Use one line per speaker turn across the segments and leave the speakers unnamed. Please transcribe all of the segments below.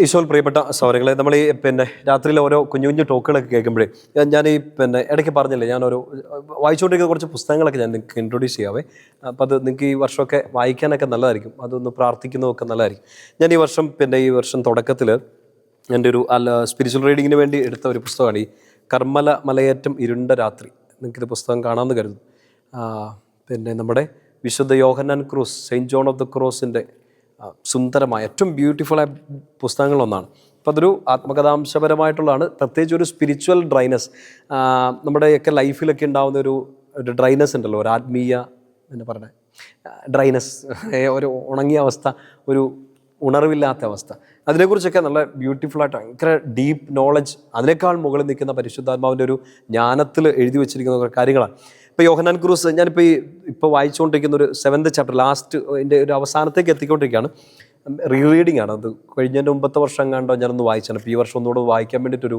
ഈശോയിൽ പ്രിയപ്പെട്ട സൗരങ്ങളെ, നമ്മൾ ഈ രാത്രിയിൽ ഓരോ കുഞ്ഞു കുഞ്ഞു ടോക്കുകളൊക്കെ കേൾക്കുമ്പോഴേ ഞാൻ ഈ ഇടയ്ക്ക് പറഞ്ഞില്ലേ, ഞാനൊരു വായിച്ചുകൊണ്ടിരിക്കുന്ന കുറച്ച് പുസ്തകങ്ങളൊക്കെ ഞാൻ നിങ്ങൾക്ക് ഇൻട്രൊഡ്യൂസ് ചെയ്യാവേ. അപ്പോൾ അത് നിങ്ങൾക്ക് ഈ വർഷമൊക്കെ വായിക്കാനൊക്കെ നല്ലതായിരിക്കും, അതൊന്ന് പ്രാർത്ഥിക്കുന്നതൊക്കെ നല്ലതായിരിക്കും. ഞാൻ ഈ വർഷം തുടക്കത്തിൽ എൻ്റെ ഒരു സ്പിരിച്വൽ റീഡിങ്ങിന് വേണ്ടി എടുത്ത ഒരു പുസ്തകമാണ് ഈ കർമ്മല മലയേറ്റം ഇരുണ്ട രാത്രി. നിങ്ങൾക്കിത് പുസ്തകം കാണാമെന്ന് കരുതുന്നു. നമ്മുടെ വിശുദ്ധ യോഹന്നാൻ Cruz, Saint John of the ക്രോസിൻ്റെ സുന്ദരമായ ഏറ്റവും ബ്യൂട്ടിഫുള്ളായ പുസ്തകങ്ങളൊന്നാണ്. അപ്പോൾ അതൊരു ആത്മകഥാംശപരമായിട്ടുള്ളതാണ്. പ്രത്യേകിച്ച് ഒരു സ്പിരിച്വൽ ഡ്രൈനസ്, നമ്മുടെയൊക്കെ ലൈഫിലൊക്കെ ഉണ്ടാകുന്ന ഒരു ഡ്രൈനസ് ഉണ്ടല്ലോ, ഒരു ആത്മീയ എന്താ പറയുന്നത്, ഡ്രൈനസ്, ഒരു ഉണങ്ങിയ അവസ്ഥ, ഒരു ഉണർവില്ലാത്ത അവസ്ഥ, അതിനെക്കുറിച്ചൊക്കെ നല്ല ബ്യൂട്ടിഫുള്ളായിട്ട് ഭയങ്കര ഡീപ്പ് നോളജ്, അതിനേക്കാൾ മുകളിൽ നിൽക്കുന്ന പരിശുദ്ധാത്മാവിൻ്റെ ഒരു ജ്ഞാനത്തിൽ എഴുതി വെച്ചിരിക്കുന്ന കാര്യങ്ങളാണ്. ഇപ്പോൾ യോഹന്നാൻ ക്രൂസ് ഞാനിപ്പോൾ വായിച്ചുകൊണ്ടിരിക്കുന്ന ഒരു 7th ചാപ്റ്റർ, ലാസ്റ്റ് എൻ്റെ ഒരു അവസാനത്തേക്ക് എത്തിക്കൊണ്ടിരിക്കുകയാണ്. റീഡിങ് ആണ് അത്. കഴിഞ്ഞതിൻ്റെ മുമ്പത്തെ വർഷം കണ്ടോ ഞാനൊന്ന് വായിച്ചാണ്. ഇപ്പോൾ ഈ വർഷം ഒന്നുകൂടെ വായിക്കാൻ വേണ്ടിയിട്ടൊരു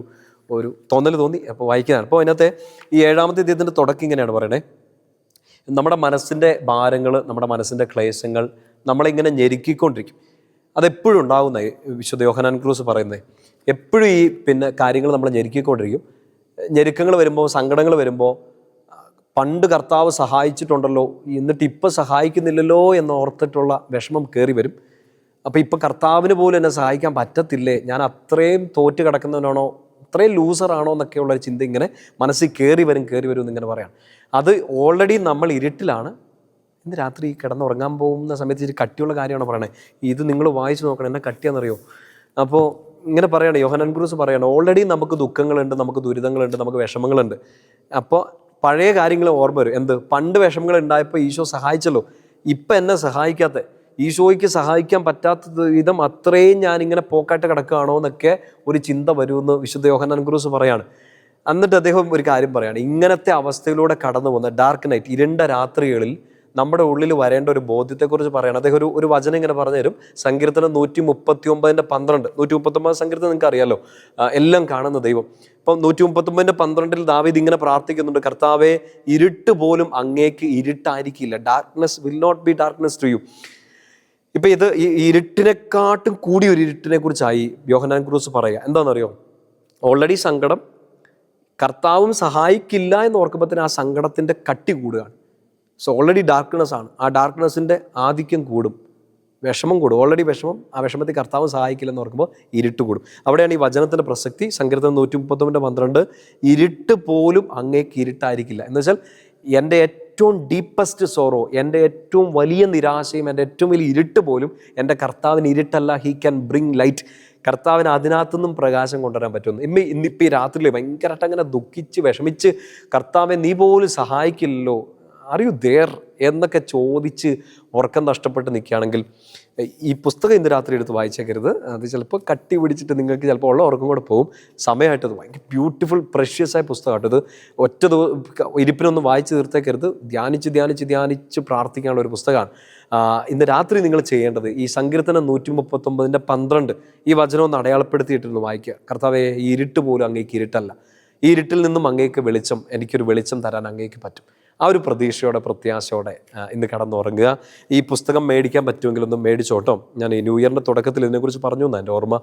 തോന്നൽ തോന്നി, അപ്പോൾ വായിക്കാനാണ്. അപ്പോൾ അതിനകത്തെ ഈ 7ാമത്തെ അധ്യായത്തിൻ്റെ തുടക്കം ഇങ്ങനെയാണ് പറയണേ: നമ്മുടെ മനസ്സിൻ്റെ ഭാരങ്ങൾ, നമ്മുടെ മനസ്സിൻ്റെ ക്ലേശങ്ങൾ നമ്മളിങ്ങനെ ഞെരുക്കിക്കൊണ്ടിരിക്കും. അതെപ്പോഴും ഉണ്ടാകുന്ന വിശുദ്ധ യോഹന്നാൻ ക്രൂസ് പറയുന്നത്, എപ്പോഴും ഈ കാര്യങ്ങൾ നമ്മളെ ഞെരുക്കിക്കൊണ്ടിരിക്കും. ഞെരുക്കങ്ങൾ വരുമ്പോൾ, സങ്കടങ്ങൾ വരുമ്പോൾ, പണ്ട് കർത്താവ് സഹായിച്ചിട്ടുണ്ടല്ലോ, എന്നിട്ട് ഇപ്പം സഹായിക്കുന്നില്ലല്ലോ എന്നോർത്തിട്ടുള്ള വിഷമം കയറി വരും. അപ്പോൾ ഇപ്പം കർത്താവിന് പോലും എന്നെ സഹായിക്കാൻ പറ്റത്തില്ലേ, ഞാൻ അത്രയും തോറ്റ് കിടക്കുന്നവനാണോ, അത്രയും ലൂസറാണോ എന്നൊക്കെയുള്ളൊരു ചിന്ത ഇങ്ങനെ മനസ്സിൽ കയറി വരും എന്നിങ്ങനെ പറയാം. അത് ഓൾറെഡി നമ്മൾ ഇരുട്ടിലാണ്. ഇന്ന് രാത്രി കിടന്നുറങ്ങാൻ പോകുന്ന സമയത്ത് ഇച്ചിരി കട്ടിയുള്ള കാര്യമാണ് പറയണേ. ഇത് നിങ്ങൾ വായിച്ച് നോക്കണം, എന്നെ കട്ടിയാണെന്നറിയോ. അപ്പോൾ ഇങ്ങനെ പറയണേ, യോഹന്നാൻ ക്രൂസ് പറയണം, ഓൾറെഡി നമുക്ക് ദുഃഖങ്ങളുണ്ട്, നമുക്ക് ദുരിതങ്ങളുണ്ട്, നമുക്ക് വിഷമങ്ങളുണ്ട്. അപ്പോൾ പഴയ കാര്യങ്ങൾ ഓർമ്മ വരും. പണ്ട് വിഷമങ്ങൾ ഉണ്ടായപ്പോൾ ഈശോ സഹായിച്ചല്ലോ, ഇപ്പം എന്നെ സഹായിക്കാത്ത, ഈശോയ്ക്ക് സഹായിക്കാൻ പറ്റാത്ത വിധം അത്രയും ഞാനിങ്ങനെ പോക്കായിട്ട് കിടക്കുകയാണോ എന്നൊക്കെ ഒരു ചിന്ത വരുമെന്ന് വിശുദ്ധ യോഹന്നാൻ ക്രൂസ് പറയാണ്. എന്നിട്ട് അദ്ദേഹം ഒരു കാര്യം പറയാണ്, ഇങ്ങനത്തെ അവസ്ഥയിലൂടെ കടന്നു പോകുന്ന ഡാർക്ക് നൈറ്റ്, ഇരുണ്ട രാത്രികളിൽ നമ്മുടെ ഉള്ളിൽ വരേണ്ട ഒരു ബോധ്യത്തെക്കുറിച്ച് പറയണം. അദ്ദേഹം ഒരു വചനം ഇങ്ങനെ പറഞ്ഞു തരും. സങ്കീർത്തനം 139:12. 139 സങ്കീർത്തനം നിങ്ങൾക്ക് അറിയാലോ, എല്ലാം കാണുന്ന ദൈവം. അപ്പം 139:12 ദാവീദ് ഇങ്ങനെ പ്രാർത്ഥിക്കുന്നുണ്ട്: കർത്താവേ, ഇരുട്ട് പോലും അങ്ങേക്ക് ഇരുട്ടായിരിക്കില്ല. Darkness will not be darkness to you. ഇപ്പം ഇത് ഈ ഇരുട്ടിനെക്കാട്ടും കൂടി ഒരു ഇരുട്ടിനെ കുറിച്ചായി യോഹന്നാൻ ക്രൂസ് പറയുക. എന്താണെന്നറിയോ, ഓൾറെഡി സങ്കടം, കർത്താവും സഹായിക്കില്ല എന്ന് ഓർക്കുമ്പോഴത്തേന് ആ സങ്കടത്തിൻ്റെ കട്ടി കൂടുകയാണ്. സോ ഓൾറെഡി ഡാർക്ക്നെസ് ആണ്, ആ ഡാർക്ക്നെസ്സിൻ്റെ ആധിക്യം കൂടും, വിഷമം കൂടും. ഓൾറെഡി വിഷമം, ആ വിഷമത്തിൽ കർത്താവ് സഹായിക്കില്ലെന്ന് ഓർക്കുമ്പോൾ ഇരുട്ട് കൂടും. അവിടെയാണ് ഈ വചനത്തിൻ്റെ പ്രസക്തി. സങ്കീർത്തനം 139:12, ഇരുട്ട് പോലും അങ്ങേക്ക് ഇരുട്ടായിരിക്കില്ല. എന്ന് വെച്ചാൽ എൻ്റെ ഏറ്റവും ഡീപ്പസ്റ്റ് സോറോ, എൻ്റെ ഏറ്റവും വലിയ നിരാശയും, എൻ്റെ ഏറ്റവും വലിയ ഇരുട്ട് പോലും എൻ്റെ കർത്താവിന് ഇരുട്ടല്ല. He can bring light. കർത്താവിന് അതിനകത്തുനിന്നും പ്രകാശം കൊണ്ടുവരാൻ പറ്റുന്നു. ഇന്നിപ്പോൾ ഈ രാത്രിയിൽ ഭയങ്കരമായിട്ട് അങ്ങനെ ദുഃഖിച്ച് വിഷമിച്ച്, കർത്താവെ നീ പോലും സഹായിക്കില്ലല്ലോ, ആർ യു ദേർ എന്നൊക്കെ ചോദിച്ച് ഉറക്കം നഷ്ടപ്പെട്ട് നിൽക്കുകയാണെങ്കിൽ ഈ പുസ്തകം ഇന്ന് രാത്രി എടുത്ത് വായിച്ചേക്കരുത്. അത് ചിലപ്പോൾ കട്ടി പിടിച്ചിട്ട് നിങ്ങൾക്ക് ചിലപ്പോൾ ഉള്ള ഉറക്കം കൂടെ പോകും. സമയമായിട്ടത് ഭയങ്കര ബ്യൂട്ടിഫുൾ പ്രഷ്യസ് ആയ പുസ്തകമായിട്ട് ഇത് ഒറ്റ ഇരിപ്പിനൊന്നും വായിച്ച് തീർത്തേക്കരുത്. ധ്യാനിച്ച് പ്രാർത്ഥിക്കാനുള്ള ഒരു പുസ്തകമാണ്. ഇന്ന് രാത്രി നിങ്ങൾ ചെയ്യേണ്ടത് ഈ സങ്കീർത്തനം 139:12 ഈ വചനം ഒന്ന് അടയാളപ്പെടുത്തിയിട്ടൊന്ന് വായിക്കുക. കർത്താവേ, ഈ ഇരുട്ട് പോലും അങ്ങേക്ക് ഇരുട്ടല്ല, ഈ ഇരുട്ടിൽ നിന്നും അങ്ങേക്ക് വെളിച്ചം, എനിക്കൊരു വെളിച്ചം തരാൻ അങ്ങേക്ക് പറ്റും. ആ ഒരു പ്രതീക്ഷയോടെ, പ്രത്യാശയോടെ ഇന്ന് കടന്നുറങ്ങുക. ഈ പുസ്തകം മേടിക്കാൻ പറ്റുമെങ്കിൽ ഒന്ന് മേടിച്ചോട്ടോ. ഞാൻ ഈ ന്യൂ ഇയറിൻ്റെ തുടക്കത്തിൽ ഇതിനെക്കുറിച്ച് പറഞ്ഞു എന്നാണ് എൻ്റെ ഓർമ്മ.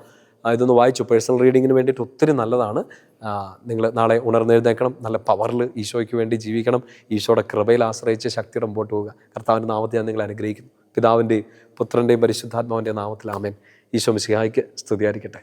ഇതൊന്ന് വായിച്ചു. പേഴ്സണൽ റീഡിങ്ങിന് വേണ്ടിയിട്ട് ഒത്തിരി നല്ലതാണ്. നിങ്ങൾ നാളെ ഉണർന്നെഴുന്നേക്കണം, നല്ല പവറിൽ ഈശോയ്ക്ക് വേണ്ടി ജീവിക്കണം, ഈശോയുടെ കൃപയിൽ ആശ്രയിച്ച് ശക്തിയുടെ മുമ്പോട്ട് പോവുക. കർത്താവിൻ്റെ നാമത്തിൽ ഞാൻ നിങ്ങളെ അനുഗ്രഹിക്കുന്നു. പിതാവിൻ്റെയും പുത്രൻ്റെയും പരിശുദ്ധാത്മാവിൻ്റെ നാമത്തിൽ ആമേൻ. ഈശോ മിശിഹായ്ക്ക് സ്തുതിയായിരിക്കട്ടെ.